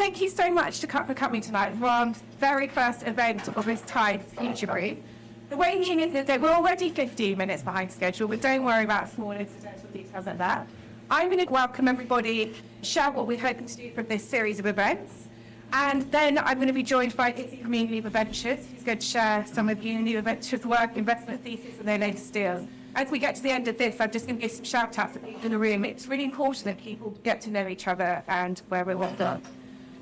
thank you so much for coming tonight for our very first event of this type, Future-Proof. The way thing is that we're already 15 minutes behind schedule, but don't worry about small incidental details like that. I'm going to welcome everybody, share what we're hoping to do from this series of events, and then I'm going to be joined by Izzy from Unilever Ventures, who's going to share some of Unilever Ventures' work, investment thesis, and their latest deals. As we get to the end of this, I'm just going to give some shout-outs to people in the room. It's really important that people get to know each other and where we're all done.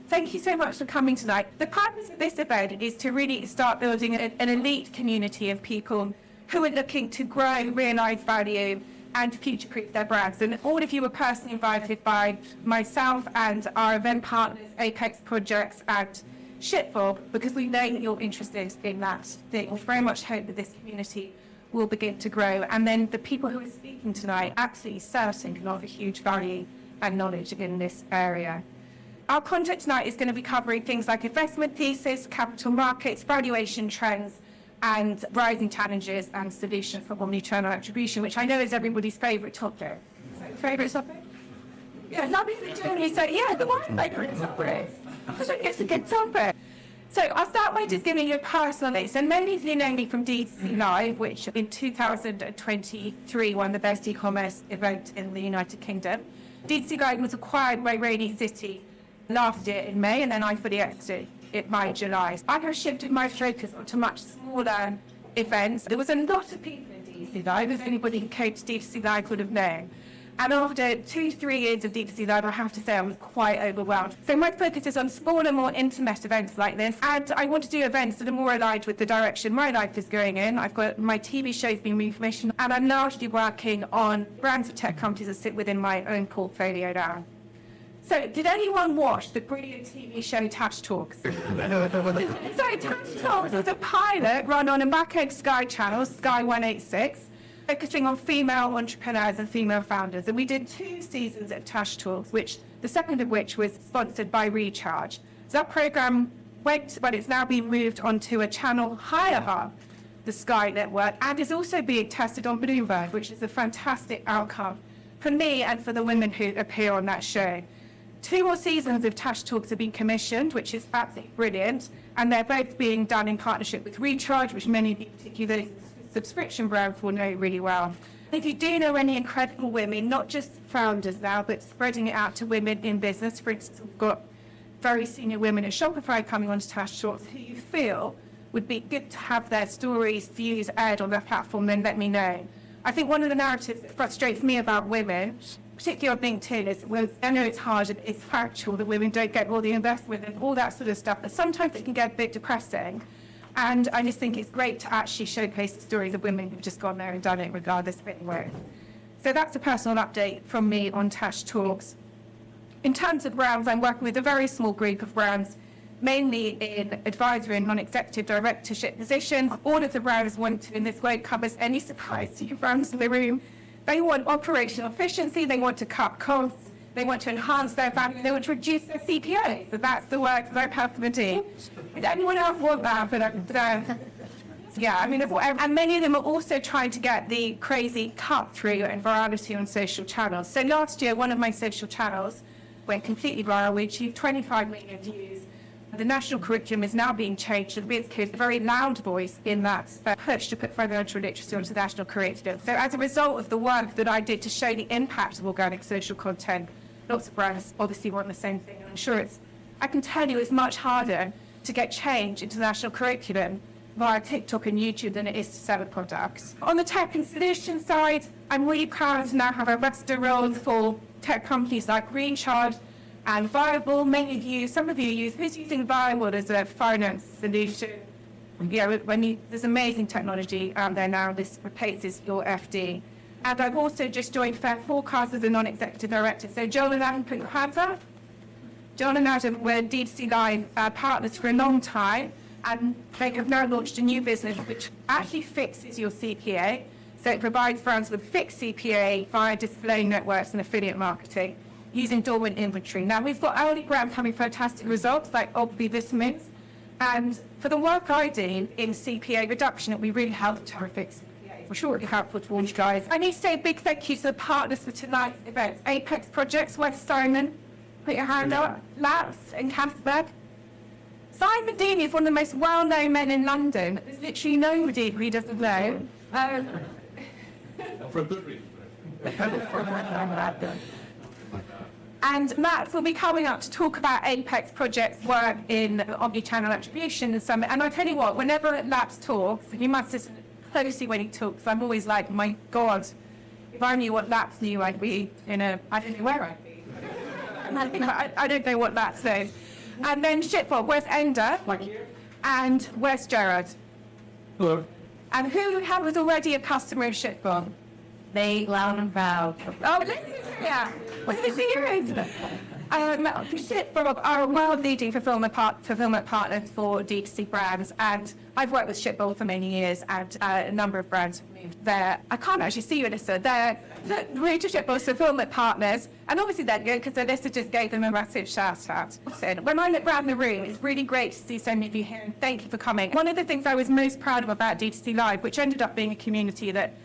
Thank you so much for coming tonight. The purpose of this event is to really start building an elite community of people who are looking to grow, realise value, and future-proof their brands. And all of you were personally invited by myself and our event partners, Apex Projects and ShipBob, because we know that you're interested in that. We very much hope that this community will begin to grow. And then the people who are speaking tonight absolutely certain can offer huge value and knowledge in this area. Our content tonight is going to be covering things like investment thesis, capital markets, valuation trends, and rising challenges and solutions for omnichannel attribution, which I know is everybody's favourite topic. Favourite topic? Yeah, lovely to join you. So yeah, the one favourite topic. It's a good topic. So I'll start by just giving you a personal list. And many of you know me from D2C Live, which in 2023 won the best e-commerce event in the United Kingdom. D2C Live was acquired by Rainy City last year in May, and then I fully exited it by July. I have shifted my focus onto much smaller events. There was a lot of people in D2C Live, as anybody who came to D2C Live would have known. And after 2-3 years of D2C Live, I have to say I was quite overwhelmed. So my focus is on smaller, more intimate events like this. And I want to do events that are more aligned with the direction my life is going in. I've got my TV shows being recommissioned, and I'm largely working on brands of tech companies that sit within my own portfolio now. So, did anyone watch the brilliant TV show Tash Talks? So, Tash Talks was a pilot run on a back-end Sky channel, Sky 186, focusing on female entrepreneurs and female founders. And we did 2 seasons of Tash Talks, which the second of which was sponsored by Recharge. So that programme went, but it's now being moved onto a channel higher up the Sky network, and is also being tested on Bloomberg, which is a fantastic outcome for me and for the women who appear on that show. 2 more seasons of Tash Talks have been commissioned, which is absolutely brilliant, and they're both being done in partnership with Recharge, which many of you, particularly subscription brands, will know really well. If you do know any incredible women, not just founders now, but spreading it out to women in business, for instance, we've got very senior women at Shopify coming on to Tash Talks who you feel would be good to have their stories, views aired on their platform, then let me know. I think one of the narratives that frustrates me about women, particularly on LinkedIn, is, well, I know it's hard and it's factual that women don't get all the investment and all that sort of stuff, but sometimes it can get a bit depressing. And I just think it's great to actually showcase the stories of women who've just gone there and done it regardless of anywhere. So that's a personal update from me on Tash Talks. In terms of brands, I'm working with a very small group of brands, mainly in advisory and non-executive directorship positions. All of the brands want to, and this won't come as any surprise to you brands in the room, they want operational efficiency, they want to cut costs, they want to enhance their value, they want to reduce their CPA. So that's the work that I'm helping them do. Does anyone else want that? Yeah, I mean, and many of them are also trying to get the crazy cut-through and virality on social channels. So last year, one of my social channels went completely viral. We achieved 25 million views. The national curriculum is now being changed to be a very loud voice in that push to put financial literacy onto the national curriculum. So as a result of the work that I did to show the impact of organic social content, lots of brands obviously want the same thing. And I'm sure I can tell you it's much harder to get change into the national curriculum via TikTok and YouTube than it is to sell the products. On the tech and solution side, I'm really proud to now have ambassador roles for tech companies like Recharge and Viable. Many of you, some of you use, who's using Viable as a finance solution? Yeah, there's amazing technology out there now. This replaces your FD. And I've also just joined Fair Forecast as a non-executive director. So John and Adam, put your hands up. John and Adam were D2C Live partners for a long time, and they have now launched a new business which actually fixes your CPA. So it provides brands with fixed CPA via display networks and affiliate marketing using dormant inventory. Now, we've got early brands having fantastic results like Obvi Vitamins, and for the work I did in CPA reduction, it will be really helpful to fix CPA. For sure, it'll be helpful to all you guys. I need to say a big thank you to the partners for tonight's event. Apex Projects, West Simon, Put your hand up. Laps and Casper. Simon Dean is one of the most well-known men in London. There's literally nobody who he doesn't know. For a good reason. And Matt will be coming up to talk about Apex Project's work in omnichannel attribution and summit. And I tell you what, whenever Laps talks, you must listen closely when he talks. I'm always like, my God, if I knew what Laps knew, I'd be I don't know where I'd be. I don't know what Laps knows. And then ShipBob, where's Enda? Thank you. And where's Gerard? Hello. And who was already a customer of ShipBob? They loud and proud. Oh, this is here. What's this here? ShipBob are a world-leading fulfillment partner for D2C brands, and I've worked with ShipBob for many years, and a number of brands have moved there. I can't actually see you, Alyssa. They're really to ShipBob's fulfillment partners, and obviously they're good because Alyssa just gave them a massive shout-out. When I look around the room, it's really great to see so many of you here, and thank you for coming. One of the things I was most proud of about D2C Live, which ended up being a community that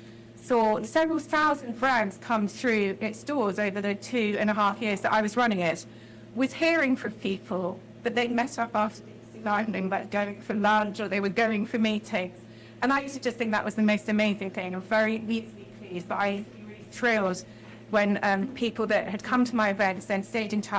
saw several thousand brands come through its doors over the 2.5 years that I was running it, was hearing from people that they met up after D2C Live and like going for lunch or they were going for meetings. And I used to just think that was the most amazing thing. I'm very easily pleased, but I was really thrilled when people that had come to my events then stayed in touch